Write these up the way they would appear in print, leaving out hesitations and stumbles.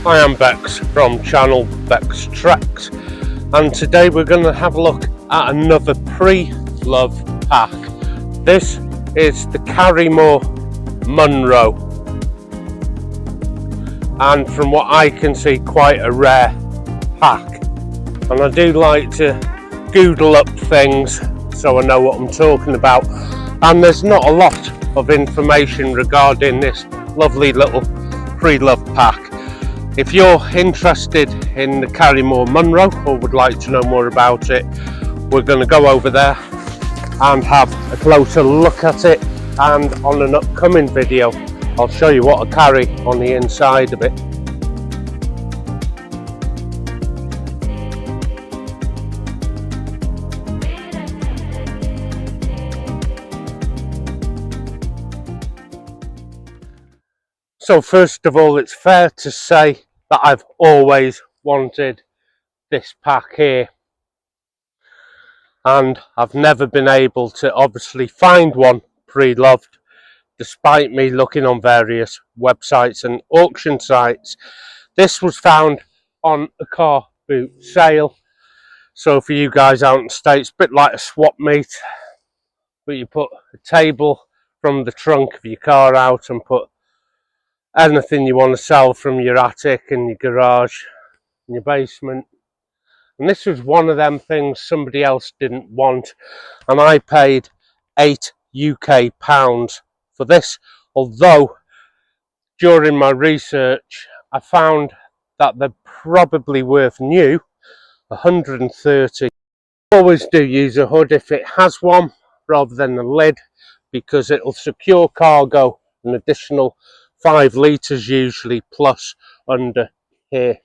I am Bex from channel bex-treks, and today we're going to have a look at another pre-love pack. This is the Karrimor Munro, and from what I can see, quite a rare pack. And I do like to Google up things so I know what I'm talking about, and there's not a lot of information regarding this lovely little pre-love pack. If you're interested in the Karrimor Munro or would like to know more about it, we're going to go over there and have a closer look at it, and on an upcoming video I'll show you what I carry on the inside of it. So first of all, it's fair to say that I've always wanted this pack here, and I've never been able to obviously find one pre-loved, despite me looking on various websites and auction sites. This was found on a car boot sale. So for you guys out in the States, a bit like a swap meet, but you put a table from the trunk of your car out and put anything you want to sell from your attic and your garage and your basement. And this was one of them things somebody else didn't want, and I paid £8 UK for this, although during my research I found that they're probably worth new 130. Always do use a hood if it has one rather than a lid, because it'll secure cargo an additional 5 litres usually plus under here.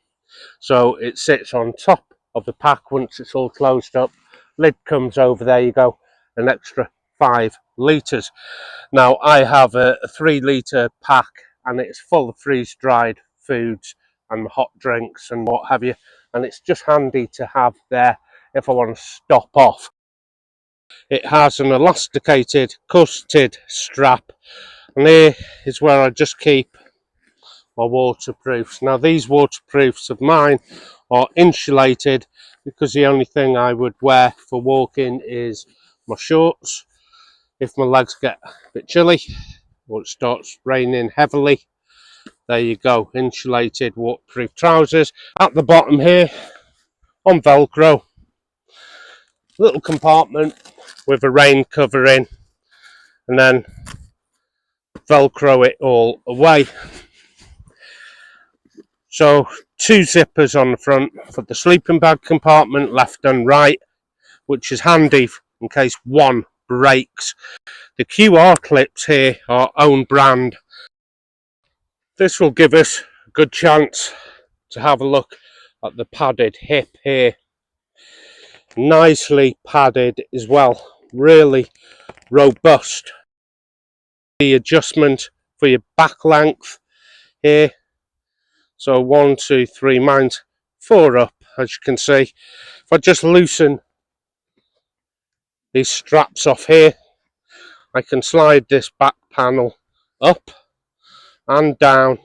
So it sits on top of the pack once it's all closed up. Lid comes over, there you go, an extra 5 litres. Now I have a 3 litre pack, and it's full of freeze dried foods and hot drinks and what have you, and it's just handy to have there if I want to stop off. It has an elasticated custard strap, and here is where I just keep my waterproofs. Now these waterproofs of mine are insulated, because the only thing I would wear for walking is my shorts if my legs get a bit chilly or it starts raining heavily. There you go, insulated waterproof trousers. At the bottom here on Velcro, little compartment with a rain cover in, and then Velcro it all away. So 2 zippers on the front for the sleeping bag compartment, left and right, which is handy in case one breaks. The QR clips here are own brand. This will give us a good chance to have a look at the padded hip here. Nicely padded as well, really robust. The adjustment for your back length here. So 1, 2, 3, mine's 4 up, as you can see. If I just loosen these straps off here, I can slide this back panel up and down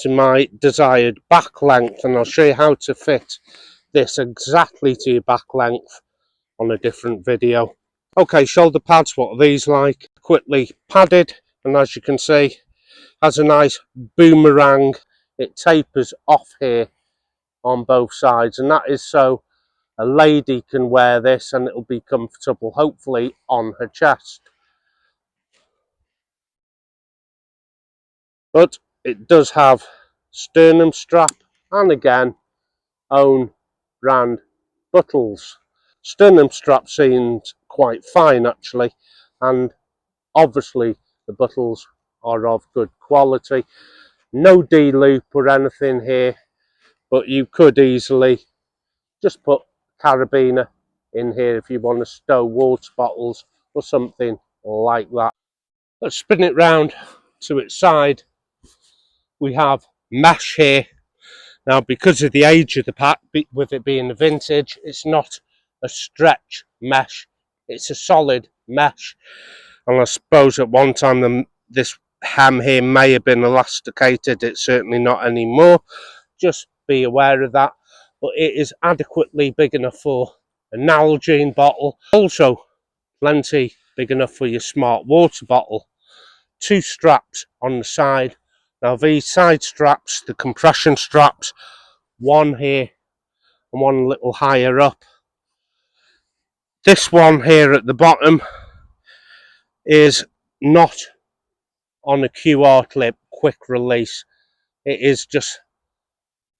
to my desired back length, and I'll show you how to fit this exactly to your back length on a different video. Okay, shoulder pads, what are these like? Quickly padded, and as you can see, has a nice boomerang. It tapers off here on both sides, and that is so a lady can wear this and it'll be comfortable, hopefully on her chest. But it does have sternum strap, and again own brand buttons. Sternum strap seems quite fine actually, and obviously the buttons are of good quality. No D-loop or anything here, but you could easily just put carabiner in here if you want to stow water bottles or something like that. Let's spin it round to its side. We have mesh here. Now, because of the age of the pack, with it being a vintage, it's not a stretch mesh, it's a solid mesh. And I suppose at one time this hem here may have been elasticated. It's certainly not anymore. just be aware of that. But it is adequately big enough for a Nalgene bottle, also plenty big enough for your smart water bottle. 2 straps on the side. Now these side straps, the compression straps, one here and one a little higher up. This one here at the bottom is not on a QR clip quick release. It is just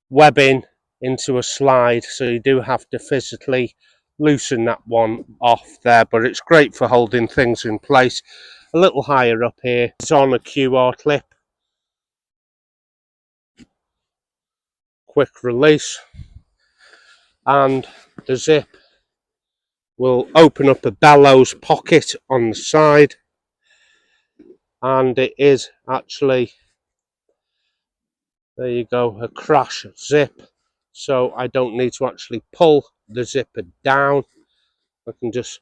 webbing into a slide, so you do have to physically loosen that one off there, but it's great for holding things in place. A little higher up here, it's on a QR clip, quick release, and the zip will open up a bellows pocket on the side, and it is actually, there you go, a crash zip, so I don't need to actually pull the zipper down. I can just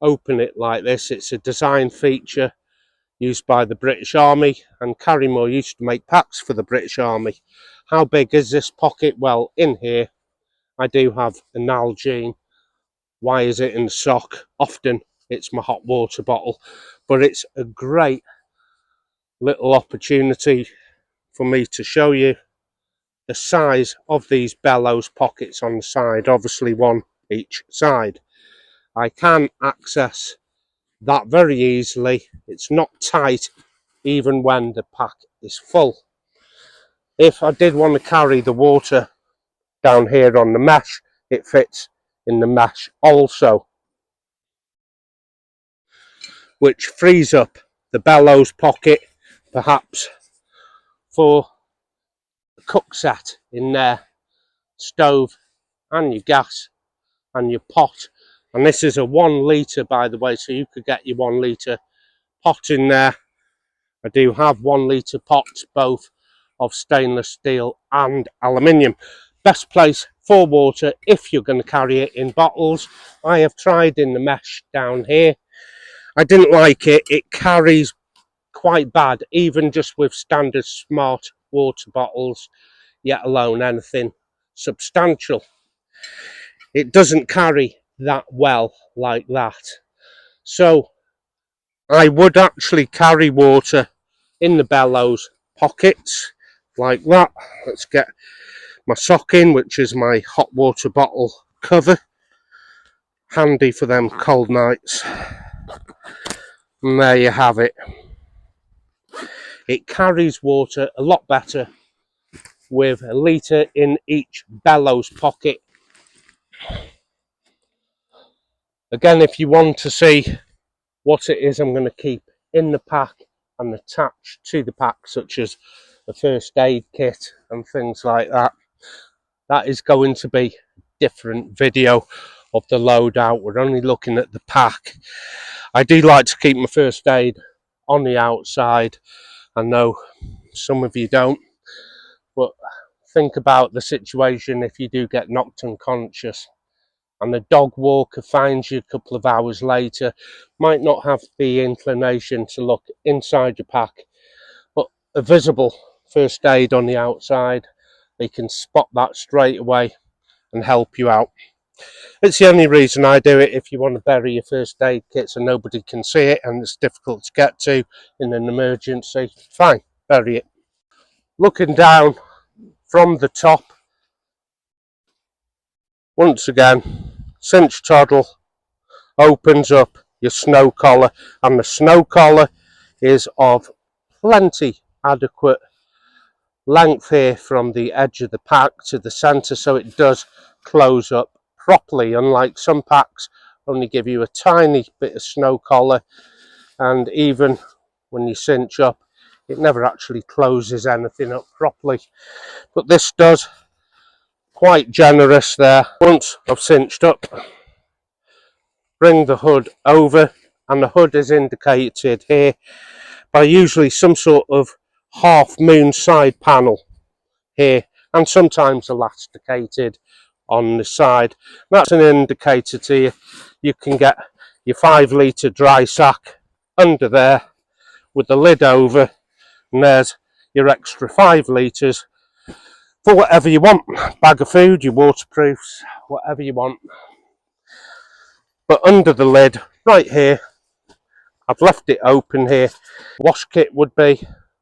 open it like this. It's a design feature used by the British Army, and Karrimor used to make packs for the British Army. How big is this pocket? Well, in here I do have a Nalgene. Why is it in the sock? Often it's my hot water bottle, but it's a great little opportunity for me to show you the size of these bellows pockets on the side, obviously one each side. I can access that very easily. It's not tight even when the pack is full. If I did want to carry the water down here on the mesh, it fits in the mesh also, which frees up the bellows pocket perhaps for a cook set in there, stove and your gas and your pot. And this is a 1 litre, by the way, so you could get your 1 litre pot in there. I do have 1 litre pots, both of stainless steel and aluminium. Best place for water if you're going to carry it in bottles. I have tried in the mesh down here. I didn't like it. It carries quite bad, even just with standard smart water bottles, yet alone anything substantial. It doesn't carry that well like that. So I would actually carry water in the bellows pockets like that. Let's get my sock in, which is my hot water bottle cover, handy for them cold nights. And there you have it. It carries water a lot better with 1 litre in each bellows pocket. Again, if you want to see what it is I'm going to keep in the pack and attached to the pack, such as the first aid kit and things like that, that is going to be a different video of the loadout. We're only looking at the pack. I do like to keep my first aid on the outside. I know some of you don't, but think about the situation if you do get knocked unconscious and the dog walker finds you a couple of hours later. Might not have the inclination to look inside your pack, but a visible first aid on the outside, they can spot that straight away and help you out. It's the only reason I do it. If you want to bury your first aid kit so nobody can see it and it's difficult to get to in an emergency, fine, bury it. Looking down from the top, once again, cinch toddle opens up your snow collar, and the snow collar is of plenty adequate length here from the edge of the pack to the center, so it does close up properly, unlike some packs only give you a tiny bit of snow collar, and even when you cinch up it never actually closes anything up properly, but this does. Quite generous there. Once I've cinched up, bring the hood over, and the hood is indicated here by usually some sort of half moon side panel here, and sometimes elasticated on the side. That's an indicator to you. You can get your 5 litre dry sack under there with the lid over, and there's your extra 5 litres for whatever you want. Bag of food, your waterproofs, whatever you want. But under the lid, right here, I've left it open here. Wash kit would be,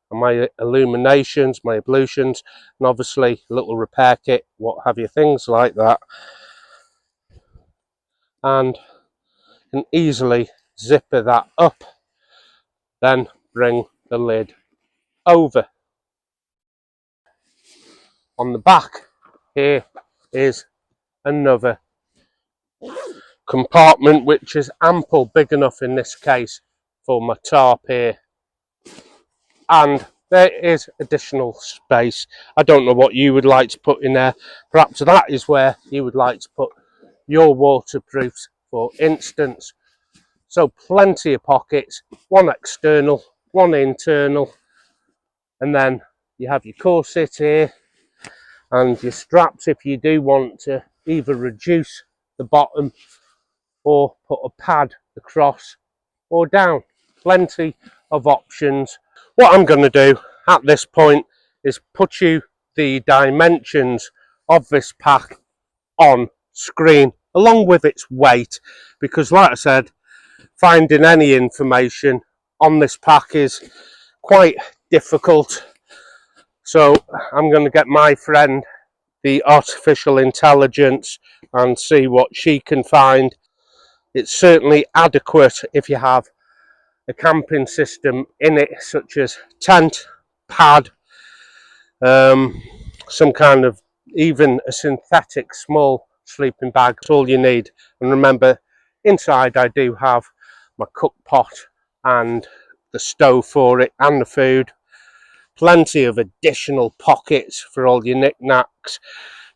and my illuminations, my ablutions, and obviously a little repair kit, what have you, things like that. And can easily zipper that up, then bring the lid over. On the back here is another compartment, which is ample, big enough in this case for my tarp here. And there is additional space. I don't know what you would like to put in there. Perhaps that is where you would like to put your waterproofs, for instance. So plenty of pockets, one external, one internal, and then you have your corset here and your straps if you do want to either reduce the bottom or put a pad across or down. Plenty of options. What I'm going to do at this point is put you the dimensions of this pack on screen along with its weight, because like I said, finding any information on this pack is quite difficult. So I'm going to get my friend the artificial intelligence and see what she can find. It's certainly adequate if you have a camping system in it, such as tent, pad, some kind of, even a synthetic small sleeping bag. That's all you need. And remember, inside I do have my cook pot and the stove for it and the food. Plenty of additional pockets for all your knickknacks.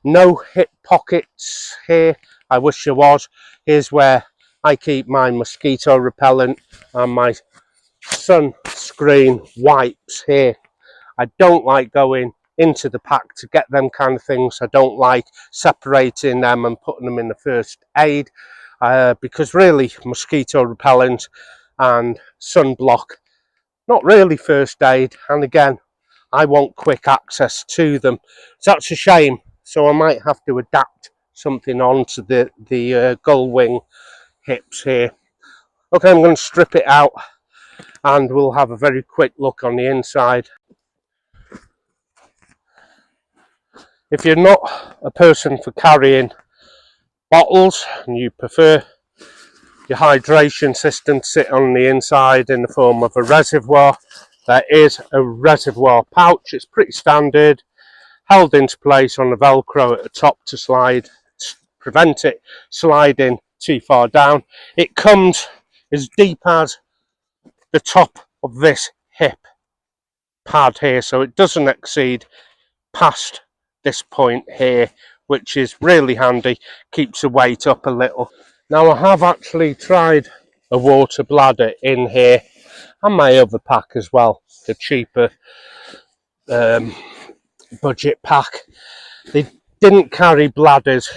No hip pockets here. I wish there was. Here's where I keep my mosquito repellent and my sunscreen wipes here. I don't like going into the pack to get them kind of things. I don't like separating them and putting them in the first aid, because really mosquito repellent and sunblock, not really first aid, and again I want quick access to them. So that's a shame. So I might have to adapt something onto the gull wing hips here. Okay, I'm going to strip it out and we'll have a very quick look on the inside. If you're not a person for carrying bottles and you prefer your hydration system to sit on the inside in the form of a reservoir, there is a reservoir pouch. It's pretty standard, held into place on the velcro at the top to slide, prevent it sliding too far down. It comes as deep as the top of this hip pad here, so it doesn't exceed past this point here, which is really handy, keeps the weight up a little. Now I have actually tried a water bladder in here and my other pack as well, the cheaper budget pack. They didn't carry bladders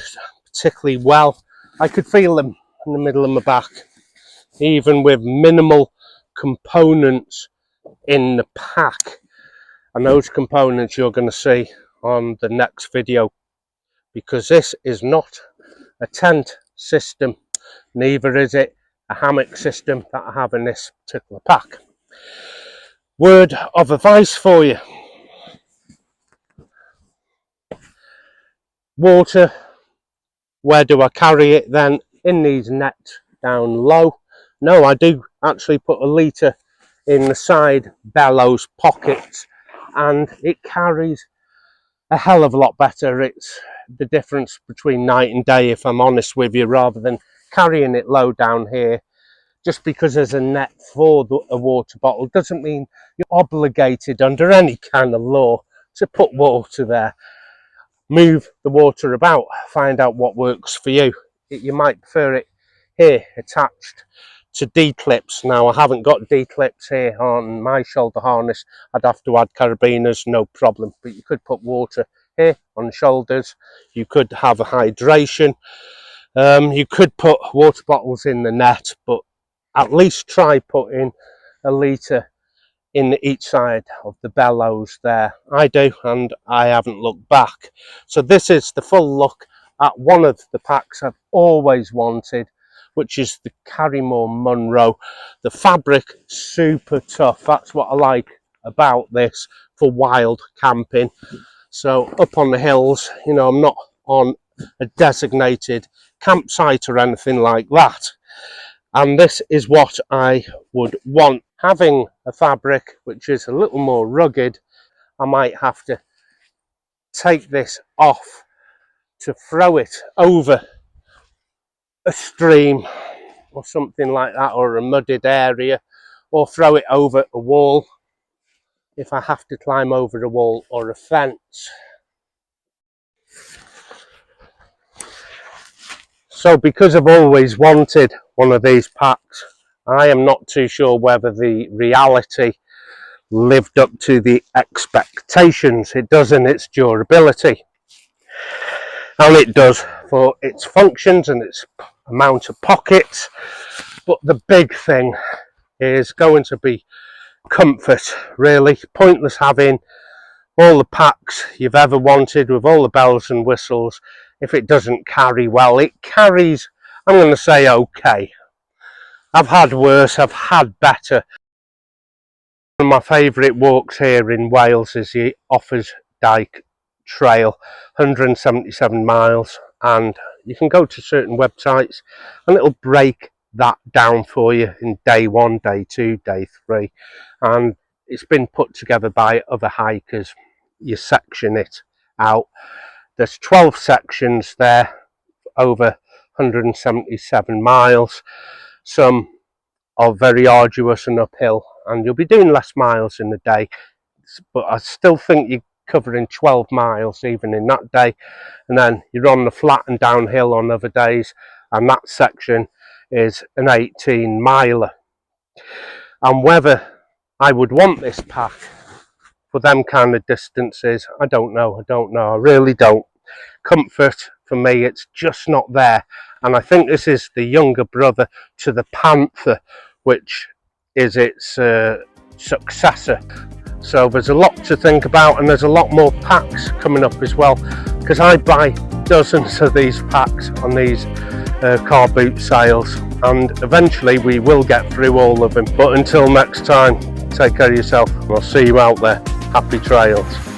particularly well. I could feel them in the middle of my back, even with minimal components in the pack. And those components you're going to see on the next video, because this is not a tent system, neither is it a hammock system that I have in this particular pack. Word of advice for you: water, where do I carry it then? In these nets down low. No, I do actually put a litre in the side bellows pockets, and it carries a hell of a lot better. It's the difference between night and day, if I'm honest with you, rather than carrying it low down here. Just because there's a net for a water bottle doesn't mean you're obligated under any kind of law to put water there. Move the water about, find out what works for you. You might prefer it here attached to D-clips. Now I haven't got D-clips here on my shoulder harness. I'd have to add carabiners, no problem, but you could put water here on the shoulders. You could have a hydration. You could put water bottles in the net, but at least try putting a litre in each side of the bellows there. I do, and I haven't looked back. So this is the full look at one of the packs I've always wanted, which is the Karrimor Munro. The fabric, super tough. That's what I like about this for wild camping. So up on the hills, you know, I'm not on a designated campsite or anything like that. And this is what I would want. Having a fabric which is a little more rugged, I might have to take this off to throw it over a stream or something like that, or a mudded area, or throw it over a wall if I have to climb over a wall or a fence. So because I've always wanted one of these packs, I am not too sure whether the reality lived up to the expectations. It does in its durability, and it does for its functions and its amount of pockets, but the big thing is going to be comfort. Really pointless having all the packs you've ever wanted with all the bells and whistles if it doesn't carry well. It carries, I'm going to say, okay. I've had worse, I've had better. One of my favourite walks here in Wales is the 𝒂𝒓𝒓𝒊𝒎𝒐𝒓 trail, 177 miles, and you can go to certain websites and it'll break that down for you in day 1, day 2, day 3, and it's been put together by other hikers. You section it out. There's 12 sections there, over 177 miles. Some are very arduous and uphill, and you'll be doing less miles in a day, but I still think you're covering 12 miles even in that day. And then you're on the flat and downhill on other days, and that section is an 18-miler. And whether I would want this pack for them kind of distances, I don't know. I really don't. Comfort for me, it's just not there, and I think this is the younger brother to the Panther, which is its successor. So there's a lot to think about, and there's a lot more packs coming up as well, because I buy dozens of these packs on these car boot sales, and eventually we will get through all of them. But until next time, take care of yourself, and I'll see you out there. Happy trails.